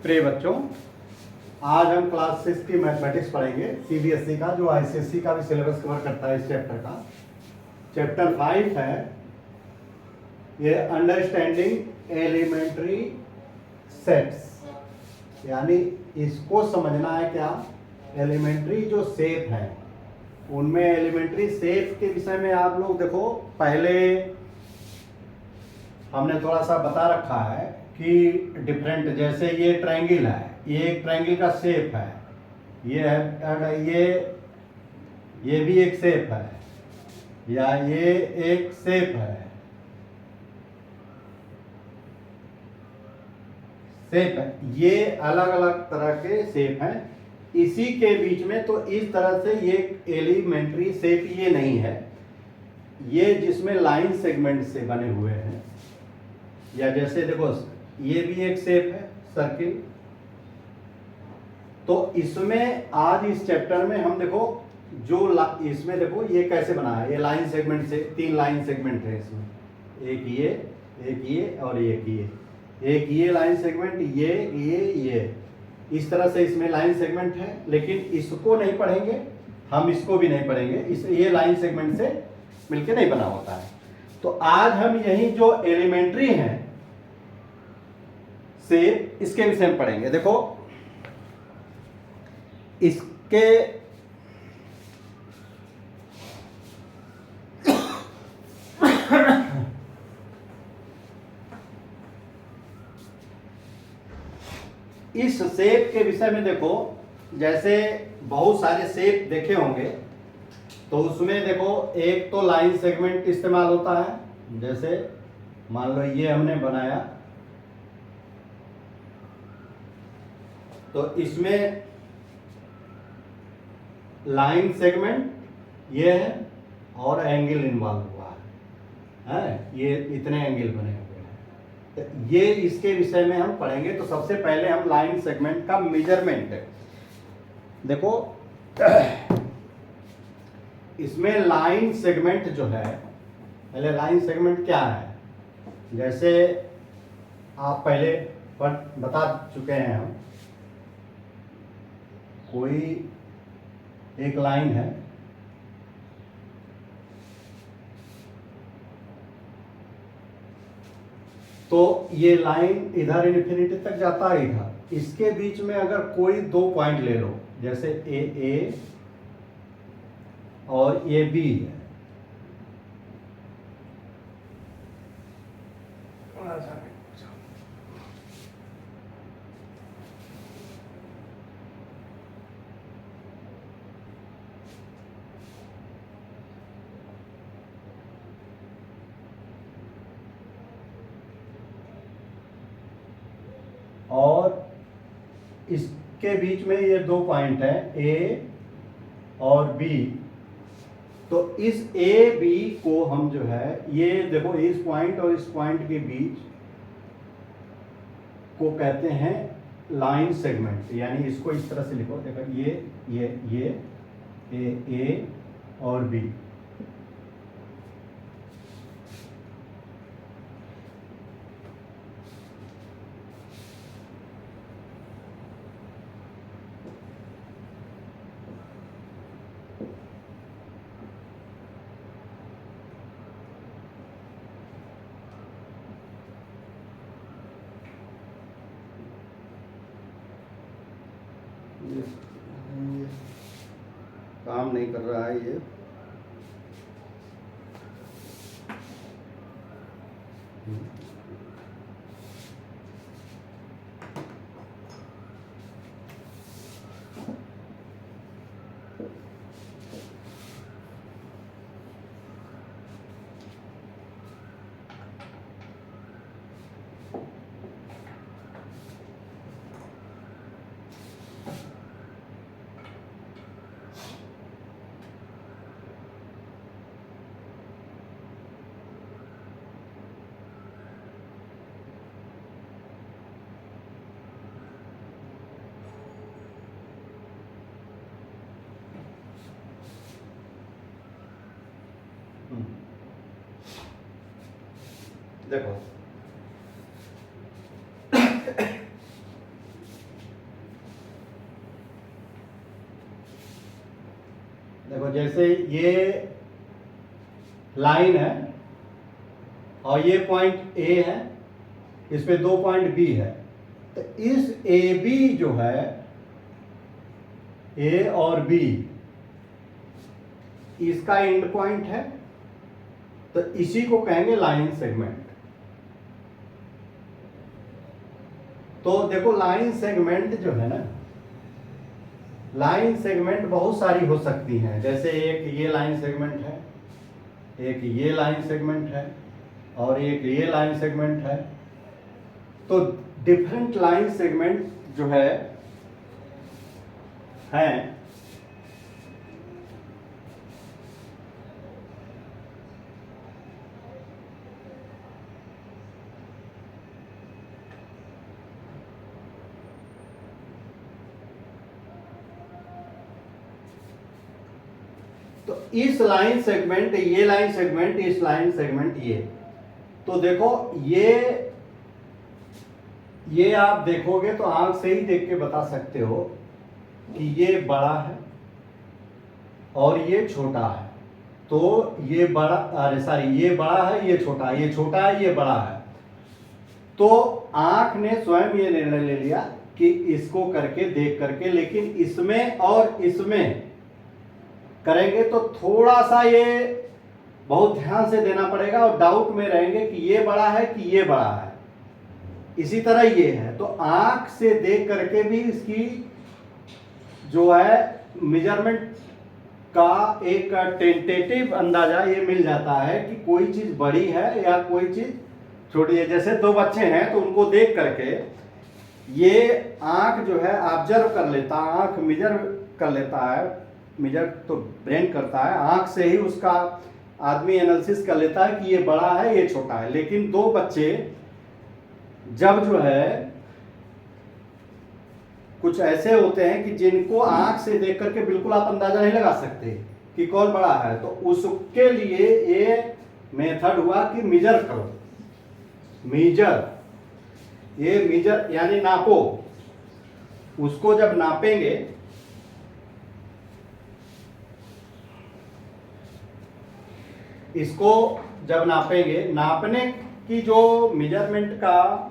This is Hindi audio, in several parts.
प्रिय बच्चों, आज हम क्लास 6 की मैथमेटिक्स पढ़ेंगे। सीबीएसई का जो आईसीएसई का भी सिलेबस कवर करता है इस चैप्टर का। चैप्टर 5 है ये अंडरस्टैंडिंग एलिमेंट्री सेट्स, यानी इसको समझना है क्या, एलिमेंट्री जो शेप है उनमें एलिमेंट्री शेप के विषय में आप लोग देखो, पहले हमने थोड़ा सा बता रखा है कि डिफरेंट, जैसे ये ट्रायंगल है, ये एक ट्रायंगल का शेप है, ये है ये भी एक शेप है, या ये एक शेप है, ये अलग अलग तरह के शेप हैं। इसी के बीच में तो इस तरह से ये एलिमेंट्री शेप ये नहीं है, ये जिसमें लाइन सेगमेंट से बने हुए हैं, या जैसे देखो ये भी एक शेप है सर्किल। तो इसमें आज इस चैप्टर में हम देखो जो इसमें देखो ये कैसे बना है, ये लाइन सेगमेंट से, 3 लाइन सेगमेंट है इसमें, एक ये और एक ये लाइन सेगमेंट, ये इस तरह से इसमें लाइन सेगमेंट है। लेकिन इसको नहीं पढ़ेंगे हम, इसको भी नहीं पढ़ेंगे, ये लाइन सेगमेंट से मिलके नहीं बना होता है। तो आज हम यही जो एलिमेंट्री हैं से इसके विषय में पढ़ेंगे। देखो इसके इस शेप के विषय में देखो, जैसे बहुत सारे शेप देखे होंगे, तो उसमें देखो एक तो लाइन सेगमेंट इस्तेमाल होता है। जैसे मान लो ये हमने बनाया, तो इसमें लाइन सेगमेंट ये है और एंगल इन्वॉल्व हुआ है, ये इतने एंगल बने हुए हैं। तो ये इसके विषय में हम पढ़ेंगे। तो सबसे पहले हम लाइन सेगमेंट का मेजरमेंट देखो। इसमें लाइन सेगमेंट जो है, पहले लाइन सेगमेंट क्या है, जैसे आप पहले बता चुके हैं हम, कोई एक लाइन है, तो ये लाइन इधर इन्फिनिटी तक जाता है, इधर इसके बीच में अगर कोई 2 पॉइंट ले लो, जैसे ए और ये बी है, और इसके बीच में ये 2 पॉइंट है ए और बी। तो इस ए बी को हम जो है, ये देखो इस पॉइंट और इस पॉइंट के बीच को कहते हैं लाइन सेगमेंट। यानी इसको इस तरह से लिखो, देखो ये ए और बी। काम नहीं कर रहा है ये, देखो जैसे ये लाइन है और ये पॉइंट ए है, इस पे 2 पॉइंट बी है, तो इस ए बी जो है, ए और बी इसका एंड पॉइंट है, तो इसी को कहेंगे लाइन सेगमेंट। तो देखो लाइन सेगमेंट जो है ना, लाइन सेगमेंट बहुत सारी हो सकती हैं। जैसे एक ये लाइन सेगमेंट है, एक ये लाइन सेगमेंट है, और एक ये लाइन सेगमेंट है। तो डिफरेंट लाइन सेगमेंट जो है हैं। तो इस लाइन सेगमेंट, ये लाइन सेगमेंट, इस लाइन सेगमेंट, ये, तो देखो ये आप देखोगे तो आंख से ही देख के बता सकते हो कि ये बड़ा है और ये छोटा है। तो ये बड़ा, अरे सॉरी, ये बड़ा है, ये छोटा है, ये छोटा है, ये बड़ा है। तो आंख ने स्वयं ये निर्णय ले लिया कि इसको करके देख करके, लेकिन इसमें और इसमें करेंगे तो थोड़ा सा ये बहुत ध्यान से देना पड़ेगा और डाउट में रहेंगे कि ये बड़ा है कि ये बड़ा है। इसी तरह ये है, तो आंख से देख करके भी इसकी जो है मेजरमेंट का एक टेंटेटिव अंदाजा ये मिल जाता है कि कोई चीज बड़ी है या कोई चीज छोटी है। जैसे 2 बच्चे हैं तो उनको देख करके ये आंख जो है ऑब्जर्व कर लेता, आंख मेजर कर लेता है, मेजर तो ब्रेन करता है, आंख से ही उसका आदमी एनालिसिस कर लेता है कि ये बड़ा है ये छोटा है। लेकिन 2 बच्चे जब जो है कुछ ऐसे होते हैं कि जिनको आंख से देख करके बिल्कुल आप अंदाजा नहीं लगा सकते कि कौन बड़ा है, तो उसके लिए ये मेथड हुआ कि मेजर करो। मेजर, ये मेजर यानी नापो। उसको जब नापेंगे इसको जब नापेंगे, नापने की जो मेजरमेंट का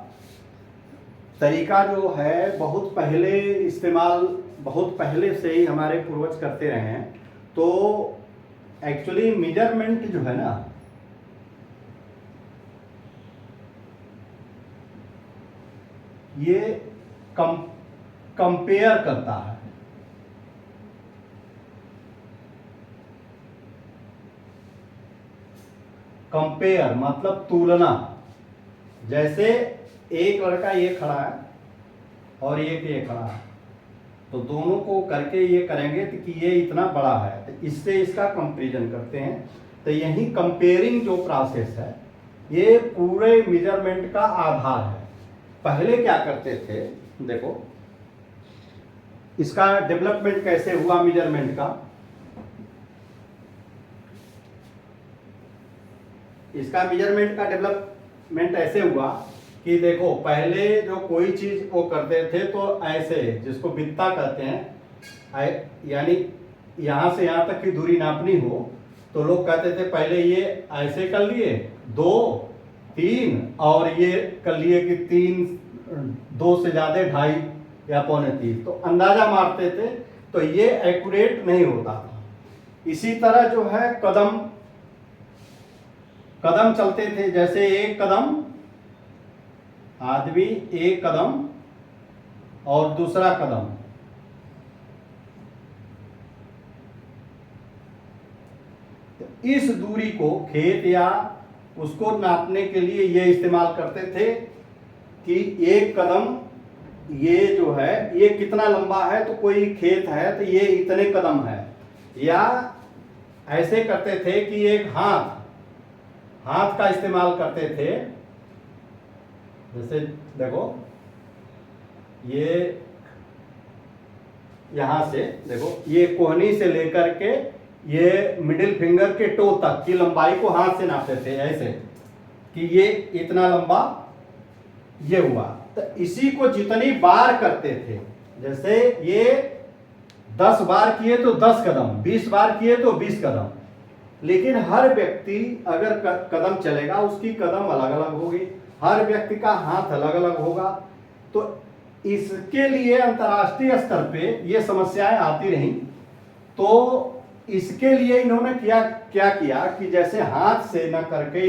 तरीका जो है बहुत पहले इस्तेमाल, बहुत पहले से ही हमारे पूर्वज करते रहे हैं। तो एक्चुअली मेजरमेंट जो है ना, ये कंपेयर करता है। कंपेयर मतलब तुलना। जैसे एक लड़का ये खड़ा है और एक ये खड़ा है, तो दोनों को करके ये करेंगे कि ये इतना बड़ा है, तो इससे इसका कंपैरिजन करते हैं। तो यही कंपेयरिंग जो प्रोसेस है ये पूरे मेजरमेंट का आधार है। पहले क्या करते थे, देखो इसका डेवलपमेंट कैसे हुआ मेजरमेंट का। इसका मेजरमेंट का डेवलपमेंट ऐसे हुआ कि देखो पहले जो कोई चीज वो करते थे तो ऐसे, जिसको बित्ता कहते हैं, यानी यहां से यहां तक की दूरी नापनी हो तो लोग कहते थे पहले ये ऐसे कर लिए 2, 3 और ये कर लिए कि 3, 2 से ज्यादा 2.5 या 2.25, तो अंदाजा मारते थे। तो ये एक्यूरेट नहीं होता था। इसी तरह जो है कदम चलते थे। जैसे एक कदम आदमी, एक कदम और दूसरा कदम, इस दूरी को खेत या उसको नापने के लिए ये इस्तेमाल करते थे कि एक कदम ये जो है ये कितना लंबा है, तो कोई खेत है तो ये इतने कदम है। या ऐसे करते थे कि एक हाथ का इस्तेमाल करते थे। जैसे देखो ये यहां से देखो, ये कोहनी से लेकर के ये मिडिल फिंगर के टो तक की लंबाई को हाथ से नापते थे ऐसे कि ये इतना लंबा ये हुआ। तो इसी को जितनी बार करते थे, जैसे ये 10 बार किए तो 10 कदम, 20 बार किए तो 20 कदम। लेकिन हर व्यक्ति अगर कदम चलेगा उसकी कदम अलग अलग होगी, हर व्यक्ति का हाथ अलग अलग होगा। तो इसके लिए अंतर्राष्ट्रीय स्तर पे ये समस्याएं आती रहीं। तो इसके लिए इन्होंने क्या किया कि जैसे हाथ से न करके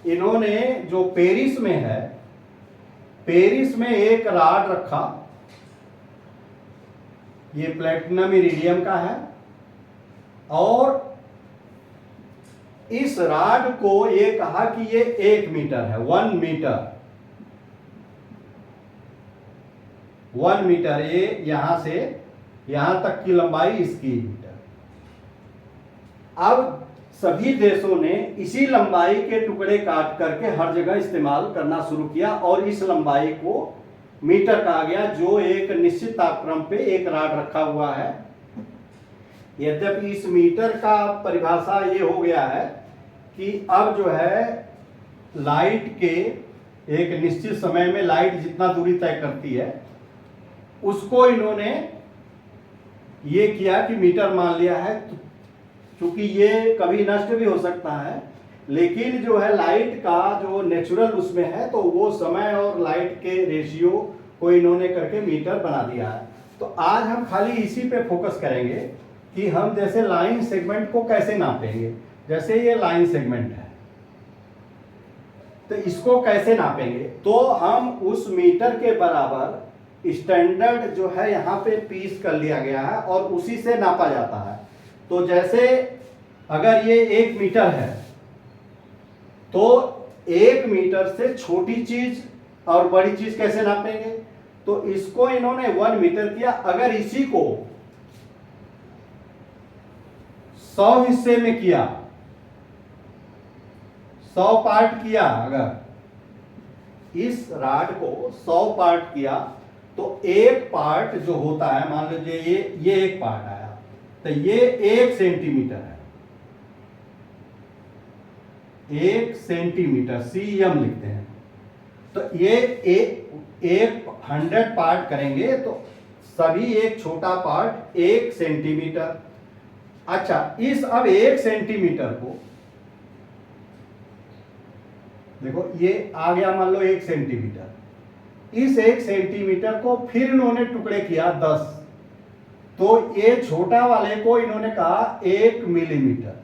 इन्होंने जो पेरिस में है, पेरिस में एक राड रखा, ये प्लेटिनम इरिडियम का है, और इस राड को ये कहा कि ये 1 मीटर है, 1 मीटर, 1 मीटर, ये यहां से यहां तक की लंबाई इसकी मीटर। अब सभी देशों ने इसी लंबाई के टुकड़े काट करके हर जगह इस्तेमाल करना शुरू किया और इस लंबाई को मीटर कहा गया, जो एक निश्चित तापक्रम पे एक राड रखा हुआ है। यद्यपि इस मीटर का परिभाषा ये हो गया है कि अब जो है लाइट के एक निश्चित समय में लाइट जितना दूरी तय करती है उसको इन्होंने ये किया कि मीटर मान लिया है। क्योंकि ये कभी नष्ट भी हो सकता है, लेकिन जो है लाइट का जो नेचुरल उसमें है तो वो समय और लाइट के रेशियो को इन्होंने करके मीटर बना दिया है। तो आज हम खाली इसी पे फोकस करेंगे कि हम जैसे लाइन सेगमेंट को कैसे नापेंगे। जैसे ये लाइन सेगमेंट है तो इसको कैसे नापेंगे, तो हम उस मीटर के बराबर स्टैंडर्ड जो है यहाँ पे पीस कर लिया गया है और उसी से नापा जाता है। तो जैसे अगर ये 1 मीटर है तो 1 मीटर से छोटी चीज और बड़ी चीज कैसे नापेंगे, तो इसको इन्होंने 1 मीटर किया। अगर इसी को 100 हिस्से में किया, 100 पार्ट किया, अगर इस राड को 100 पार्ट किया तो एक पार्ट जो होता है, मान लीजिए ये एक पार्ट आया तो ये 1 सेंटीमीटर है, 1 सेंटीमीटर, सीएम लिखते हैं। तो ये एक 100 पार्ट करेंगे तो सभी एक छोटा पार्ट 1 सेंटीमीटर। अच्छा, इस अब 1 सेंटीमीटर को देखो, ये आ गया मान लो 1 सेंटीमीटर। इस 1 सेंटीमीटर को फिर इन्होंने टुकड़े किया 10, तो ये छोटा वाले को इन्होंने कहा 1 मिलीमीटर।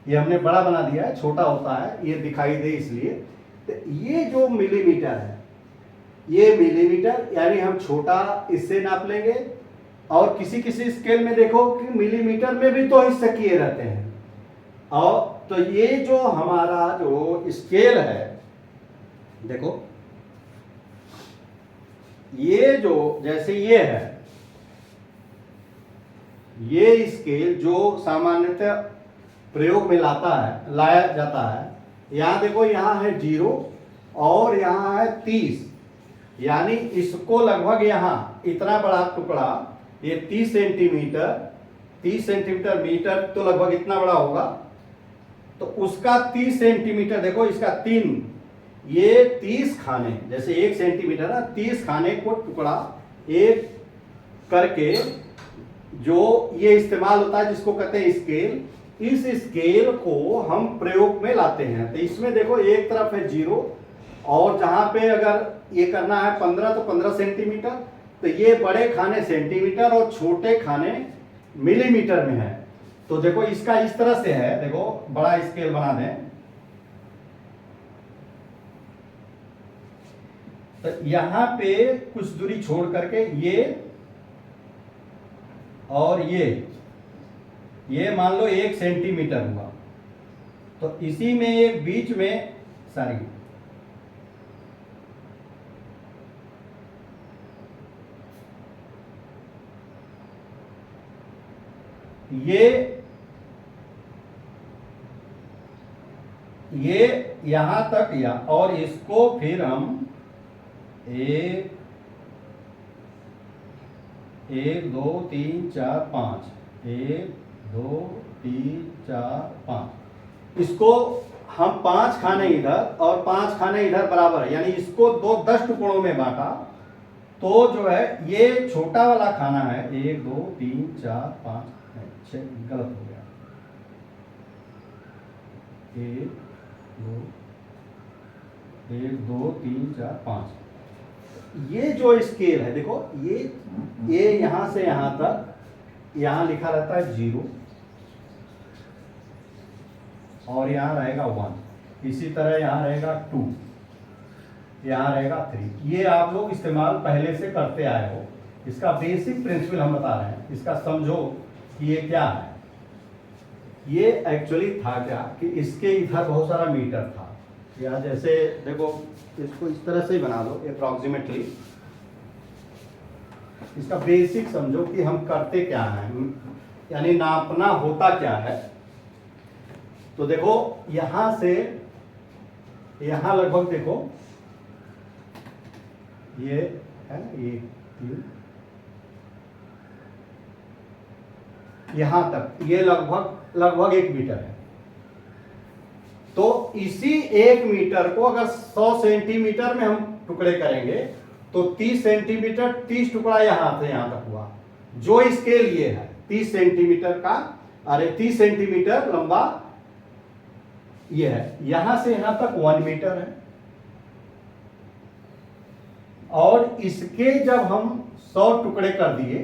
ये हमने बड़ा बना दिया है, छोटा होता है ये दिखाई दे इसलिए। तो ये जो मिलीमीटर है, ये मिलीमीटर, यानी हम छोटा इससे नाप लेंगे। और किसी किसी स्केल में देखो कि मिलीमीटर में भी 2 हिस्से किए रहते हैं। और तो ये जो हमारा जो स्केल है, देखो ये जो जैसे ये है, ये स्केल जो सामान्यतः प्रयोग में लाया जाता है, यहां देखो, यहां है 0 और यहां है 30, यानी इसको लगभग यहां इतना बड़ा टुकड़ा, ये 30 सेंटीमीटर मीटर तो लगभग इतना बड़ा होगा। तो उसका 30 सेंटीमीटर, देखो इसका 3, ये 30 खाने, जैसे 1 सेंटीमीटर ना, 30 खाने को टुकड़ा एक करके जो ये इस्तेमाल होता है जिसको कहते हैं स्केल। इस स्केल को हम प्रयोग में लाते हैं। तो इसमें देखो एक तरफ है 0 और जहां पे अगर ये करना है 15 तो 15 सेंटीमीटर, तो ये बड़े खाने सेंटीमीटर और छोटे खाने मिलीमीटर में है। तो देखो इसका इस तरह से है, देखो बड़ा स्केल बना दें तो यहां पे कुछ दूरी छोड़ करके ये और ये मान लो 1 सेंटीमीटर हुआ। तो इसी में एक बीच में ये यहां तक या, और इसको फिर हम 1 2 3 4 5, 1 2 3 4 5, इसको हम 5 खाने इधर और 5 खाने इधर बराबर है, यानी इसको 10 टुकड़ों में बांटा तो जो है ये छोटा वाला खाना है 1 2 3 4 5 6, गलत हो गया, 1 2 3 4 5। ये जो स्केल है देखो, ये यहां से यहां तक, यहां लिखा रहता है 0 और यहां रहेगा 1, इसी तरह यहां रहेगा 2, यहां रहेगा 3। ये आप लोग इस्तेमाल पहले से करते आए हो, इसका बेसिक प्रिंसिपल हम बता रहे हैं, इसका समझो कि ये क्या है। ये एक्चुअली था क्या कि इसके इधर बहुत सारा मीटर था, या जैसे देखो इसको इस तरह से ही बना दो अप्रॉक्सीमेटली। इसका बेसिक समझो कि हम करते क्या हैं, यानी नापना होता क्या है। तो देखो यहां से यहां लगभग देखो ये है 1 3, यहां तक ये लगभग 1 मीटर है। तो इसी 1 मीटर को अगर 100 सेंटीमीटर में हम टुकड़े करेंगे तो 30 सेंटीमीटर 30 टुकड़ा यहां से यहां तक हुआ। जो स्केल ये है 30 सेंटीमीटर का, अरे 30 सेंटीमीटर लंबा ये है, यहां से यहां तक 1 मीटर है। और इसके जब हम 100 टुकड़े कर दिए,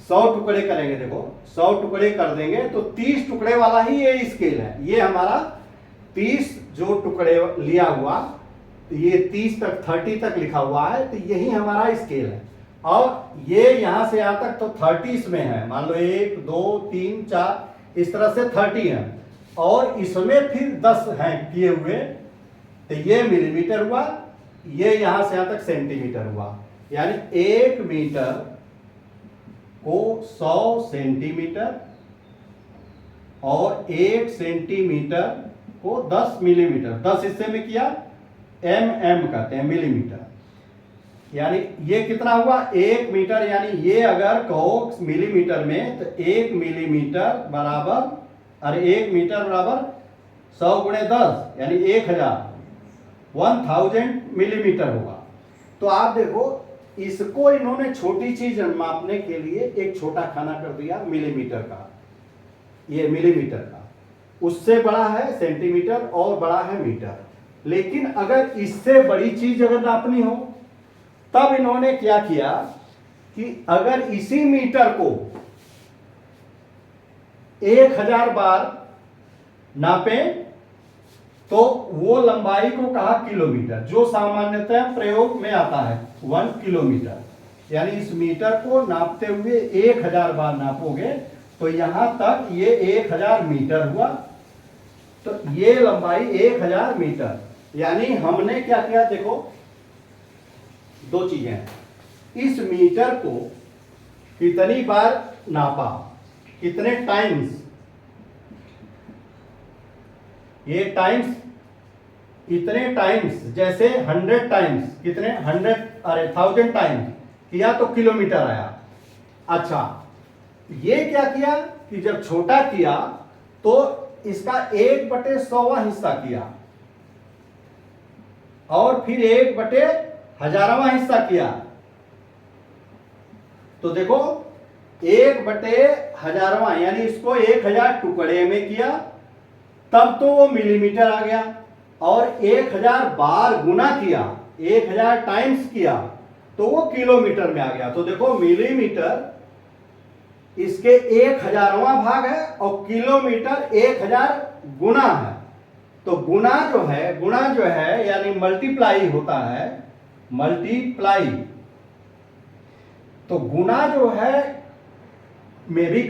100 टुकड़े करेंगे, देखो 100 टुकड़े कर देंगे तो 30 टुकड़े वाला ही ये स्केल है। ये हमारा 30 जो टुकड़े लिया हुआ, तो ये 30 तक 30 तक लिखा हुआ है, तो यही हमारा स्केल है। और ये यहां से यहां तक तो 30 इसमें है, मान लो 1 2 3 4 इस तरह से 30 है, और इसमें फिर 10 हैं किए हुए, तो ये मिलीमीटर हुआ, ये यहां से यहां तक सेंटीमीटर हुआ। यानी 1 मीटर को 100 सेंटीमीटर और 1 सेंटीमीटर को 10 मिलीमीटर, 10 हिस्से में किया, एम कहते हैं मिलीमीटर। यानी ये कितना हुआ 1 मीटर, यानी ये अगर कहो मिलीमीटर में तो 1 मिलीमीटर बराबर, अरे 1 मीटर बराबर 100 गुणे 10 यानी 1000 मिलीमीटर होगा। तो आप देखो इसको इन्होंने छोटी चीज मापने के लिए एक छोटा खाना कर दिया मिलीमीटर का, ये मिलीमीटर का, उससे बड़ा है सेंटीमीटर और बड़ा है मीटर। लेकिन अगर इससे बड़ी चीज अगर नापनी हो तब इन्होंने क्या किया कि अगर इसी मीटर को 1000 बार नापें तो वो लंबाई को कहा किलोमीटर, जो सामान्यतः प्रयोग में आता है 1 किलोमीटर। यानी इस मीटर को नापते हुए 1000 बार नापोगे तो यहां तक ये 1000 मीटर हुआ, तो ये लंबाई 1000 मीटर। यानी हमने क्या किया, देखो 2 चीजें हैं, इस मीटर को कितनी बार नापा, कितने टाइम्स, ये टाइम्स, इतने टाइम्स, जैसे 100 टाइम्स, कितने 100 अरे 1000 टाइम्स किया तो किलोमीटर आया। अच्छा, ये क्या किया कि जब छोटा किया तो इसका 1/100वां हिस्सा किया, और फिर 1/1000वां हिस्सा किया। तो देखो 1/1000वां यानी इसको 1000 टुकड़े में किया, तब तो वो मिलीमीटर आ गया, और 1000 बार गुना किया, 1000 टाइम्स किया तो वो किलोमीटर में आ गया। तो देखो मिलीमीटर इसके 1000वां भाग है और किलोमीटर 1000 गुना है। तो गुना जो है यानी मल्टीप्लाई होता है, मल्टीप्लाई। तो गुना जो है में भी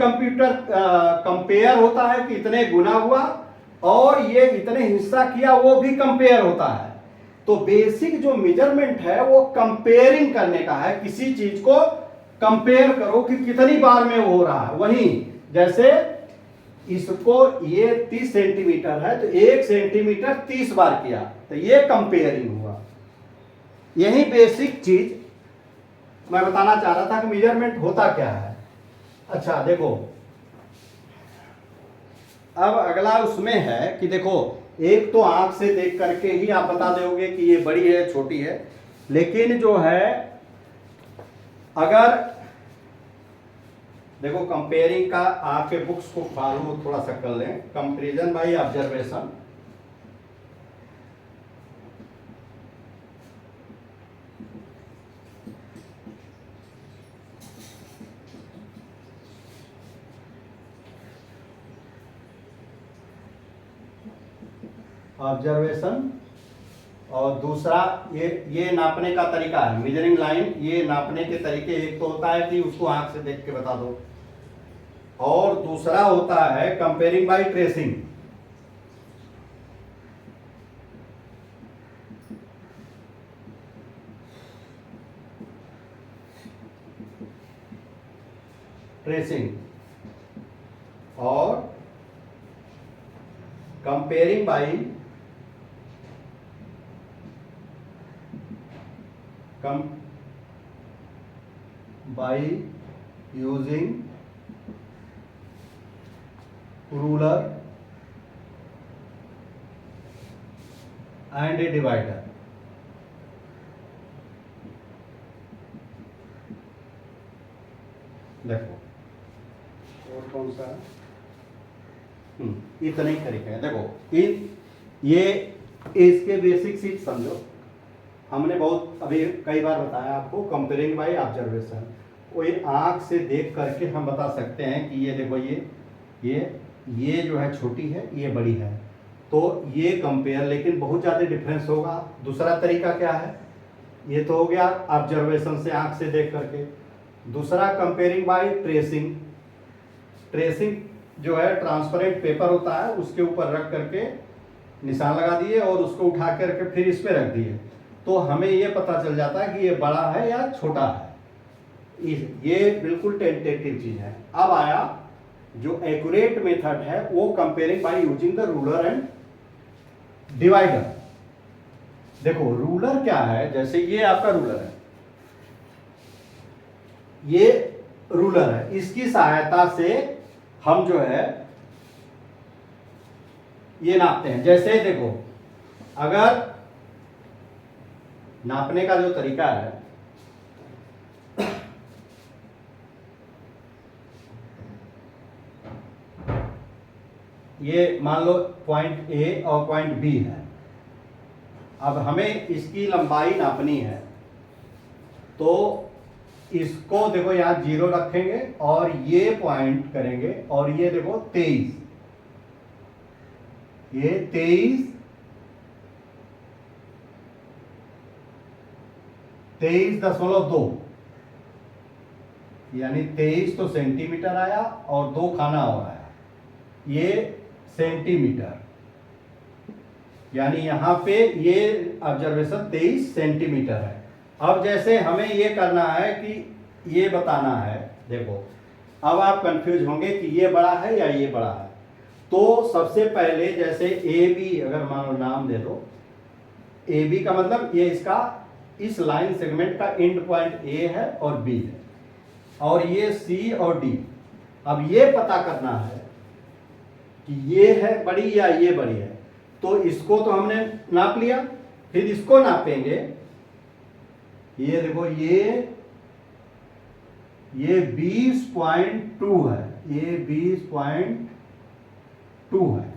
कंपेयर होता है कि इतने गुना हुआ, और ये इतने हिस्सा किया वो भी कंपेयर होता है। तो बेसिक जो मेजरमेंट है वो कंपेयरिंग करने का है, किसी चीज को कंपेयर करो कि कितनी बार में वो हो रहा है। वहीं जैसे इसको ये 30 सेंटीमीटर है तो 1 सेंटीमीटर 30 बार किया, तो ये कंपेयरिंग हुआ। यही बेसिक चीज मैं बताना चाह रहा था कि मेजरमेंट होता क्या है। अच्छा देखो, अब अगला उसमें है कि देखो, एक तो आंख से देख करके ही आप बता दोगे कि ये बड़ी है छोटी है, लेकिन जो है अगर देखो कंपेयरिंग का आपके बुक्स को फॉलो थोड़ा सा कर लें, कंपेरिजन बाय ऑब्जर्वेशन। ऑब्जर्वेशन और दूसरा ये नापने का तरीका है, मेजरिंग लाइन। ये नापने के तरीके, एक तो होता है कि उसको आंख से देख के बता दो, और दूसरा होता है कंपेयरिंग बाय ट्रेसिंग। ट्रेसिंग और comparing by using ruler and A divider. देखो और कौन सा है, इतना ही तरीका है। देखो ये इसके बेसिक सीट समझो। हमने बहुत अभी कई बार बताया आपको कंपेयरिंग बाय ऑब्जर्वेशन। वो ये आंख से देख करके हम बता सकते हैं कि ये देखो ये जो है छोटी है, ये बड़ी है, तो ये कंपेयर, लेकिन बहुत ज़्यादा डिफरेंस होगा। दूसरा तरीका क्या है, ये तो हो गया ऑब्जर्वेशन से आंख से देख करके। दूसरा कंपेयरिंग बाय ट्रेसिंग। ट्रेसिंग जो है ट्रांसपेरेंट पेपर होता है, उसके ऊपर रख करके निशान लगा दिए और उसको उठा करके फिर इस पे रख दिए, तो हमें ये पता चल जाता है कि ये बड़ा है या छोटा है। ये बिल्कुल टेंटेटिव चीज है। अब आया जो एक्यूरेट मेथड है, वो comparing by using the ruler and divider. देखो रूलर क्या है, जैसे ये आपका रूलर है, ये रूलर है, इसकी सहायता से हम जो है ये नापते हैं। जैसे देखो अगर नापने का जो तरीका है, ये मान लो पॉइंट ए और पॉइंट बी है। अब हमें इसकी लंबाई नापनी है, तो इसको देखो यहां 0 रखेंगे और ये पॉइंट करेंगे, और ये देखो 23, ये 23.2, यानी 23 तो सेंटीमीटर आया और 2 खाना और आया, ये सेंटीमीटर, यानी यहां पे ये ऑब्जर्वेशन 23 सेंटीमीटर है। अब जैसे हमें ये करना है कि ये बताना है, देखो अब आप कंफ्यूज होंगे कि ये बड़ा है या ये बड़ा है। तो सबसे पहले जैसे ए बी अगर मान लो नाम दे दो, ए बी का मतलब ये इसका इस लाइन सेगमेंट का एंड पॉइंट ए है और बी है, और ये सी और डी। अब ये पता करना है कि ये है बड़ी या ये बड़ी है, तो इसको तो हमने नाप लिया, फिर इसको नापेंगे। ये देखो ये 20.2 है, ये 20.2 है,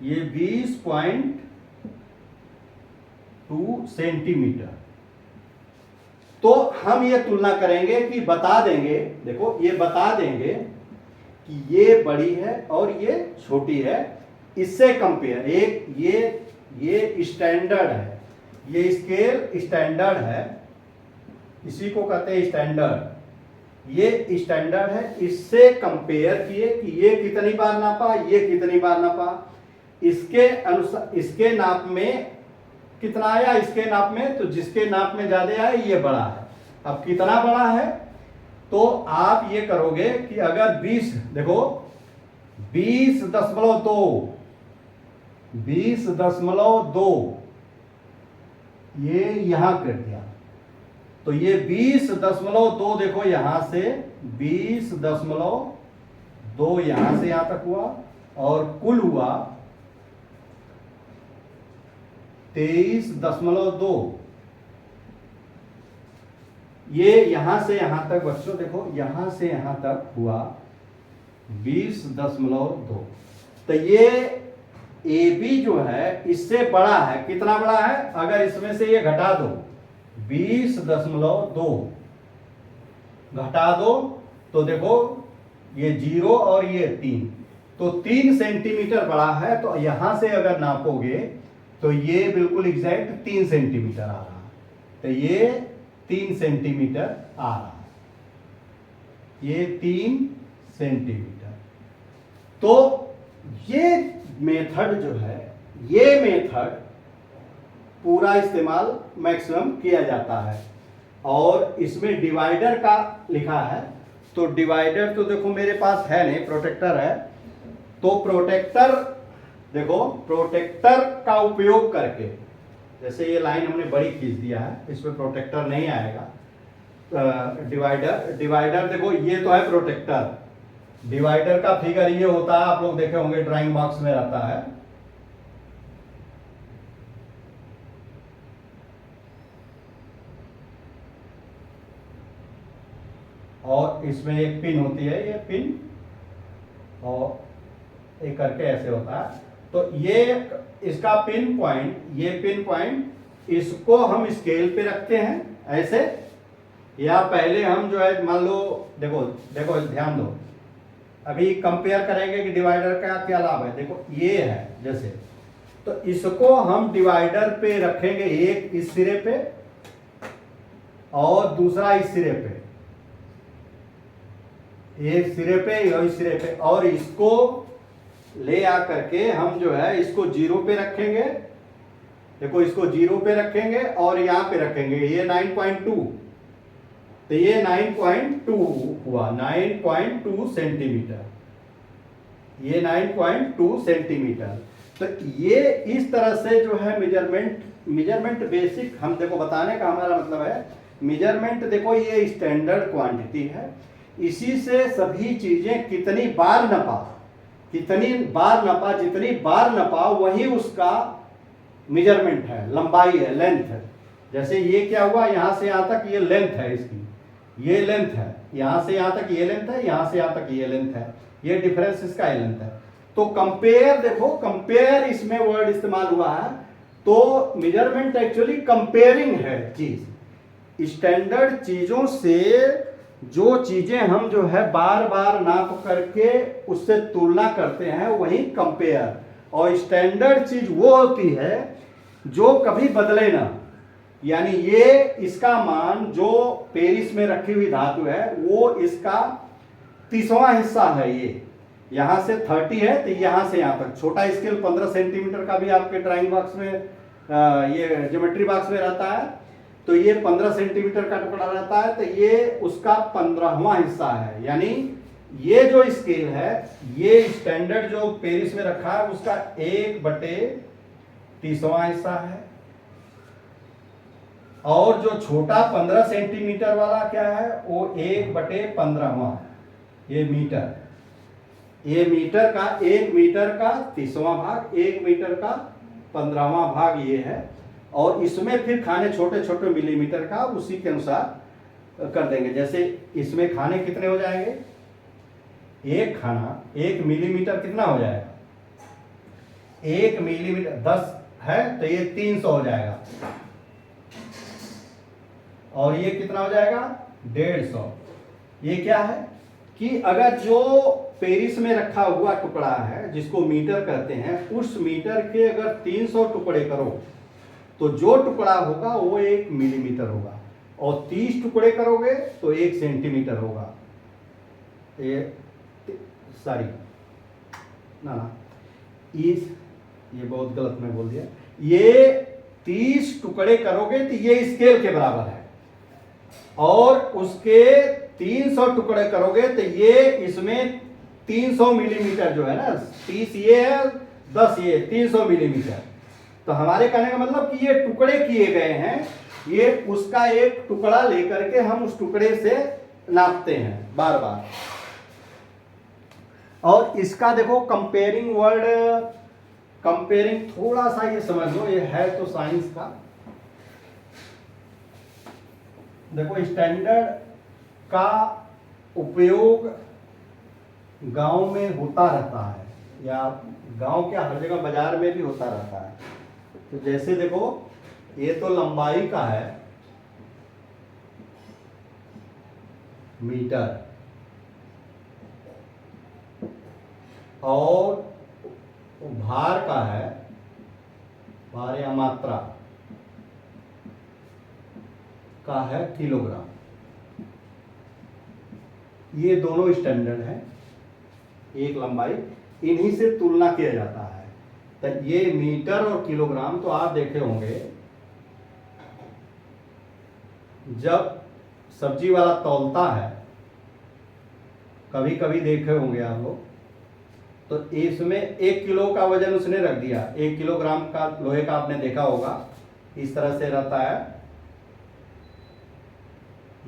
ये 20.2 सेंटीमीटर। तो हम ये तुलना करेंगे कि बता देंगे, देखो ये बता देंगे कि ये बड़ी है और ये छोटी है। इससे कंपेयर, एक ये स्टैंडर्ड है, ये स्केल स्टैंडर्ड है, इसी को कहते हैं स्टैंडर्ड। ये स्टैंडर्ड है, इससे कंपेयर किए कि ये कितनी बार नापा, ये कितनी बार नापा, इसके अनुसार इसके नाप में कितना आया, इसके नाप में, तो जिसके नाप में ज्यादा आया ये बड़ा है। अब कितना बड़ा है, तो आप ये करोगे कि अगर 20, देखो 20.2 ये यहां कर दिया, तो ये 20.2 देखो यहां से 20.2 यहां से यहां तक हुआ, और कुल हुआ 23.2। ये यहां से यहां तक बच्चों देखो, यहां से यहां तक हुआ 20.2। तो ये ए बी जो है इससे बड़ा है, कितना बड़ा है, अगर इसमें से ये घटा दो 20.2 घटा दो तो देखो ये 0 और ये 3, तो 3 सेंटीमीटर बड़ा है। तो यहां से अगर नापोगे तो ये बिल्कुल एग्जैक्ट 3 सेंटीमीटर आ रहा है। तो ये 3 सेंटीमीटर आ रहा है, ये 3 सेंटीमीटर। तो ये मेथड जो है, ये मेथड पूरा इस्तेमाल मैक्सिमम किया जाता है। और इसमें डिवाइडर का लिखा है, तो डिवाइडर तो देखो मेरे पास है नहीं, प्रोटेक्टर है। तो प्रोटेक्टर देखो, प्रोटेक्टर का उपयोग करके, जैसे ये लाइन हमने बड़ी खींच दिया है, इसमें प्रोटेक्टर नहीं आएगा। डिवाइडर देखो, ये तो है प्रोटेक्टर। डिवाइडर का फिगर ये होता है, आप लोग देखे होंगे ड्राइंग बॉक्स में रहता है। और इसमें एक पिन होती है, ये पिन, और एक करके ऐसे होता है। तो ये इसका पिन पॉइंट, ये पिन पॉइंट, इसको हम स्केल पे रखते हैं ऐसे, या पहले हम जो है मान लो, देखो देखो ध्यान दो, अभी कंपेयर करेंगे कि डिवाइडर का क्या लाभ है। देखो ये है जैसे, तो इसको हम डिवाइडर पे रखेंगे, एक इस सिरे पे और दूसरा इस सिरे पे, एक सिरे पे और इस सिरे पे, और इसको ले आ करके हम जो है इसको 0 पे रखेंगे। देखो इसको 0 पे रखेंगे और यहां पे रखेंगे, ये 9.2, तो ये 9.2 हुआ, 9.2 सेंटीमीटर, ये 9.2 सेंटीमीटर। तो ये इस तरह से जो है मेजरमेंट बेसिक, हम देखो बताने का हमारा मतलब है मेजरमेंट। देखो ये स्टैंडर्ड क्वांटिटी है, इसी से सभी चीजें कितनी बार नपा, जितनी बार नपा वही उसका मेजरमेंट है, लंबाई है, लेंथ है। जैसे ये क्या हुआ, यहां से यहां तक ये लेंथ है इसकी, ये लेंथ है, यहां से यहां तक ये लेंथ है, यहां से यहां तक ये लेंथ है, ये डिफरेंस इसका ये लेंथ है। तो कंपेयर, देखो कंपेयर इसमें वर्ड इस्तेमाल हुआ है। तो मेजरमेंट एक्चुअली कंपेयरिंग है चीज, स्टैंडर्ड चीजों से जो चीजें हम जो है बार बार नाप करके उससे तुलना करते हैं वही कंपेयर। और स्टैंडर्ड चीज वो होती है जो कभी बदले ना, यानी ये इसका मान जो पेरिस में रखी हुई धातु है वो इसका 30वां हिस्सा है। ये यहां से 30 है तो यहां से यहां तक, छोटा स्केल 15 सेंटीमीटर का भी आपके ड्राइंग बॉक्स में ये ज्योमेट्री बॉक्स में रहता है, तो ये 15 सेंटीमीटर का टुकड़ा रहता है, तो ये उसका 15वां हिस्सा है। यानी ये जो स्केल है, ये स्टैंडर्ड जो पेरिस में रखा है उसका 1/30वां हिस्सा है। और जो छोटा 15 सेंटीमीटर वाला क्या है, वो 1/15वां, ये मीटर, ये मीटर का 1 मीटर का 30वां भाग, 1 मीटर का 15वां भाग ये है। और इसमें फिर खाने छोटे छोटे मिलीमीटर का उसी के अनुसार कर देंगे। जैसे इसमें खाने कितने हो जाएंगे, एक खाना 1 मिलीमीटर कितना हो जाएगा, 1 मिलीमीटर 10 है तो ये 300 हो जाएगा, और ये कितना हो जाएगा 150। ये क्या है कि अगर जो पेरिस में रखा हुआ टुकड़ा है जिसको मीटर कहते हैं, उस मीटर के अगर 300 टुकड़े करो तो जो टुकड़ा होगा वो 1 मिलीमीटर होगा, और 30 टुकड़े करोगे तो 1 सेंटीमीटर होगा। ये सॉरी ना ये बहुत गलत मैं बोल दिया, ये 30 टुकड़े करोगे तो ये स्केल के बराबर है, और उसके 300 टुकड़े करोगे तो ये इसमें 300 मिलीमीटर जो है ना, 30 ये है 10 ये 300 मिलीमीटर। तो हमारे कहने का मतलब कि ये टुकड़े किए गए हैं, ये उसका एक टुकड़ा लेकर के हम उस टुकड़े से नापते हैं बार बार। और इसका देखो कंपेयरिंग वर्ड, कंपेयरिंग थोड़ा सा ये समझ लो, ये है तो साइंस का, देखो स्टैंडर्ड का उपयोग गांव में होता रहता है या गांव के हर जगह बाजार में भी होता रहता है। तो जैसे देखो ये तो लंबाई का है मीटर और भार का है, भार या मात्रा का है किलोग्राम। ये दोनों स्टैंडर्ड हैं, एक लंबाई, इन्हीं से तुलना किया जाता है। तो ये मीटर और किलोग्राम तो आप देखे होंगे जब सब्जी वाला तौलता है, कभी कभी देखे होंगे आप लोग, तो इसमें 1 किलो का वजन उसने रख दिया, 1 किलोग्राम का लोहे का आपने देखा होगा, इस तरह से रहता है,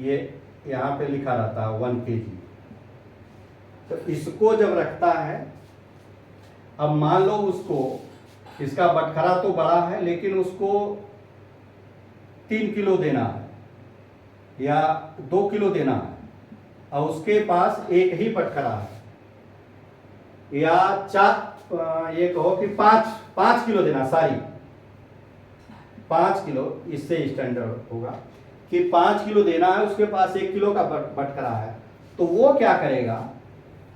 ये यहाँ पे लिखा रहता है 1 kg। तो इसको जब रखता है, अब मान लो उसको, इसका बटखरा तो बड़ा है लेकिन उसको 3 किलो देना है या 2 किलो देना है, और उसके पास एक ही बटखरा है, या 4 ये कहो कि 5 किलो देना, सॉरी 5 किलो, इससे स्टैंडर्ड होगा कि 5 किलो देना है, उसके पास 1 किलो का बटखरा है। तो वो क्या करेगा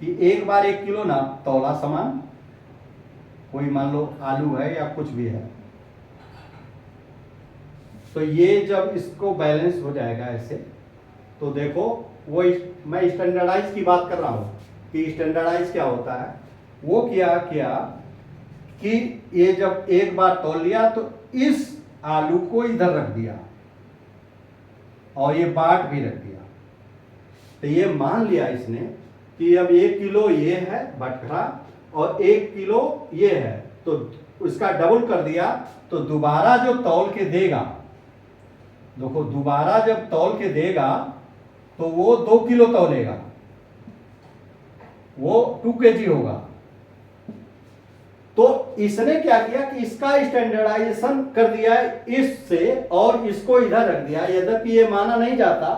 कि एक बार 1 किलो ना तौला सामान, कोई मान लो आलू है या कुछ भी है, तो ये जब इसको बैलेंस हो जाएगा ऐसे, तो देखो वो मैं स्टैंडर्डाइज की बात कर रहा हूं कि स्टैंडर्डाइज क्या होता है। वो क्या कि ये जब एक बार तौल लिया तो इस आलू को इधर रख दिया और ये बाट भी रख दिया, तो ये मान लिया इसने कि अब 1 किलो ये है बटखरा और 1 किलो ये है, तो इसका डबल कर दिया। तो दोबारा जो तौल के देगा, देखो दोबारा जब तौल के देगा तो वो 2 किलो तौलेगा, वो 2 kg होगा। तो इसने क्या किया कि इसका स्टैंडर्डाइजेशन कर दिया है इससे और इसको इधर रख दिया। यद्यपि ये माना नहीं जाता,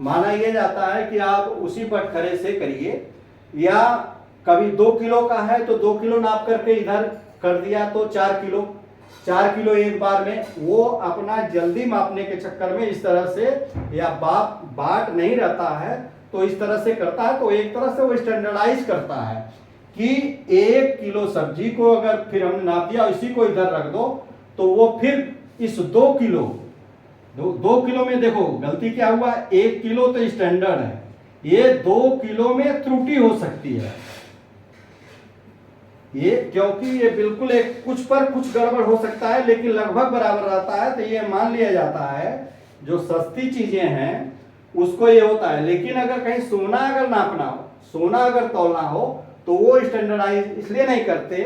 माना यह जाता है कि आप उसी बटखरे से करिए, या कभी 2 किलो का है तो 2 किलो नाप करके इधर कर दिया तो 4 किलो एक बार में। वो अपना जल्दी मापने के चक्कर में इस तरह से, या बाट नहीं रहता है तो इस तरह से करता है। तो एक तरह से वो स्टैंडर्डाइज करता है कि 1 किलो सब्जी को अगर फिर हमने नाप दिया, इसी को इधर रख दो, तो वो फिर इस 2 किलो में देखो गलती क्या हुआ, 1 किलो तो स्टैंडर्ड है, ये 2 किलो में त्रुटि हो सकती है, ये क्योंकि ये बिल्कुल एक कुछ पर कुछ गड़बड़ हो सकता है लेकिन लगभग बराबर रहता है। तो ये मान लिया जाता है जो सस्ती चीजें हैं उसको ये होता है। लेकिन अगर कहीं सोना अगर नापना हो, सोना अगर तौलना हो, तो वो स्टैंडर्डाइज इसलिए नहीं करते,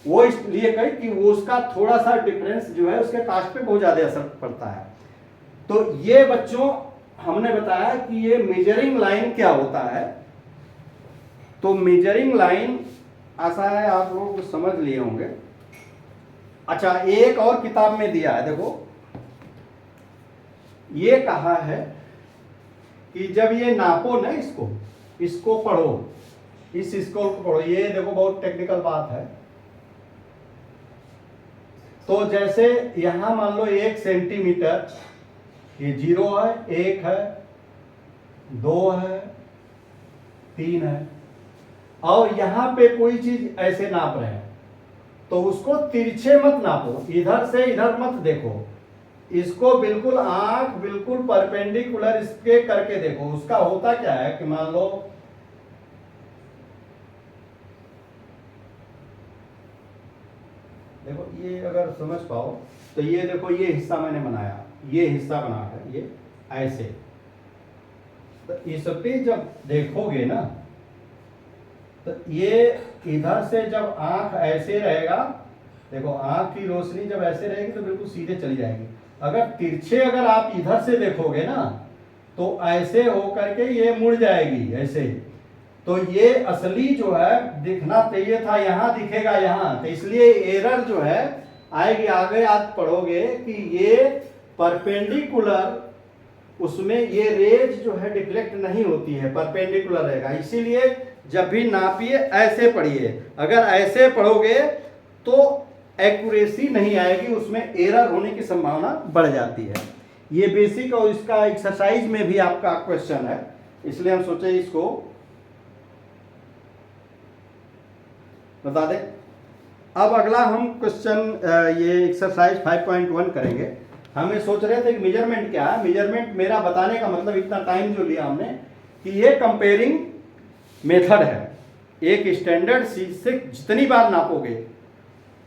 वो इसलिए कही कि वो उसका थोड़ा सा डिफरेंस जो है उसके कास्ट पे बहुत ज्यादा असर पड़ता है। तो ये बच्चों हमने बताया कि ये मेजरिंग लाइन क्या होता है। तो मेजरिंग लाइन ऐसा है, आप लोग समझ लिए होंगे। अच्छा, एक और किताब में दिया है, देखो ये कहा है कि जब ये नापो ना, इसको पढ़ो, इसको पढ़ो, ये देखो बहुत टेक्निकल बात है। तो जैसे यहां मान लो 1 सेंटीमीटर, ये 0 है, 1 है, 2 है, 3 है, और यहां पे कोई चीज ऐसे नाप रहे हैं तो उसको तिरछे मत नापो, इधर से इधर मत देखो, इसको बिल्कुल आंख बिल्कुल परपेंडिकुलर इसके करके देखो। उसका होता क्या है कि मान लो देखो, ये अगर समझ पाओ तो ये देखो, ये हिस्सा मैंने बनाया, ये हिस्सा बना है, ये ऐसे, तो इस पे जब देखोगे ना, तो ये इधर से जब आंख ऐसे रहेगा, देखो आंख की रोशनी जब ऐसे रहेगी तो बिल्कुल सीधे चली जाएगी। अगर तिरछे अगर आप इधर से देखोगे ना, तो ऐसे होकर के ये मुड़ जाएगी ऐसे। तो ये असली जो है दिखना चाहिए था, यहां दिखेगा यहां, तो इसलिए एरर जो है आएगी। आगे आप पढ़ोगे कि ये परपेंडिकुलर उसमें ये रेज जो है डिफ्लेक्ट नहीं होती है, परपेंडिकुलर रहेगा। इसीलिए जब भी नापिए ऐसे पढ़िए, अगर ऐसे पढ़ोगे तो एक्यूरेसी नहीं आएगी, उसमें एरर होने की संभावना बढ़ जाती है। ये बेसिक और इसका एक्सरसाइज में भी आपका क्वेश्चन है, इसलिए हम सोचे इसको बता दें। अब अगला हम क्वेश्चन ये एक्सरसाइज 5.1 करेंगे। हमें सोच रहे थे कि मेजरमेंट क्या है। मेजरमेंट मेरा बताने का मतलब इतना टाइम जो लिया हमने कि ये कंपेयरिंग मेथड है। एक स्टैंडर्ड चीज से जितनी बार नापोगे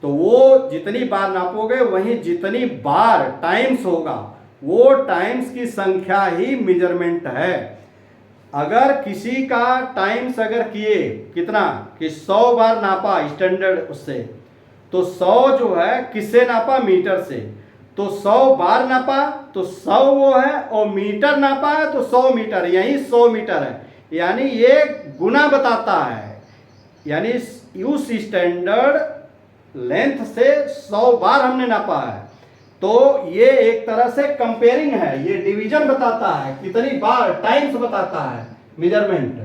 तो वो जितनी बार नापोगे वहीं जितनी बार टाइम्स होगा वो टाइम्स की संख्या ही मेजरमेंट है। अगर किसी का टाइम्स अगर किए कितना कि 100 बार नापा स्टैंडर्ड उससे, तो 100 जो है किससे नापा, मीटर से, तो 100 बार नापा तो 100 वो है, और मीटर नापा है तो 100 मीटर, यही 100 मीटर है। यानी ये गुना बताता है, यानी उस स्टैंडर्ड लेंथ से 100 बार हमने नापा है, तो ये एक तरह से कंपेयरिंग है, ये डिवीजन बताता है, कितनी बार टाइम्स बताता है मेजरमेंट।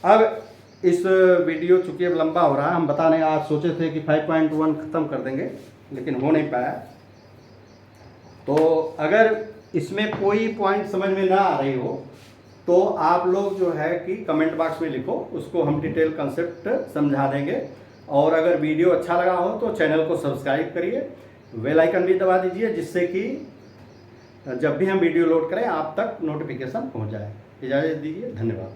अब इस वीडियो चूंकि अब लंबा हो रहा है, हम बताने आज सोचे थे कि 5.1 खत्म कर देंगे लेकिन हो नहीं पाया। तो अगर इसमें कोई पॉइंट समझ में ना आ रही हो तो आप लोग जो है कि कमेंट बॉक्स में लिखो, उसको हम डिटेल कंसेप्ट समझा देंगे। और अगर वीडियो अच्छा लगा हो तो चैनल को सब्सक्राइब करिए, बेल आइकन भी दबा दीजिए, जिससे कि जब भी हम वीडियो लोड करें आप तक नोटिफिकेशन पहुंच जाए। इजाज़त दीजिए, धन्यवाद।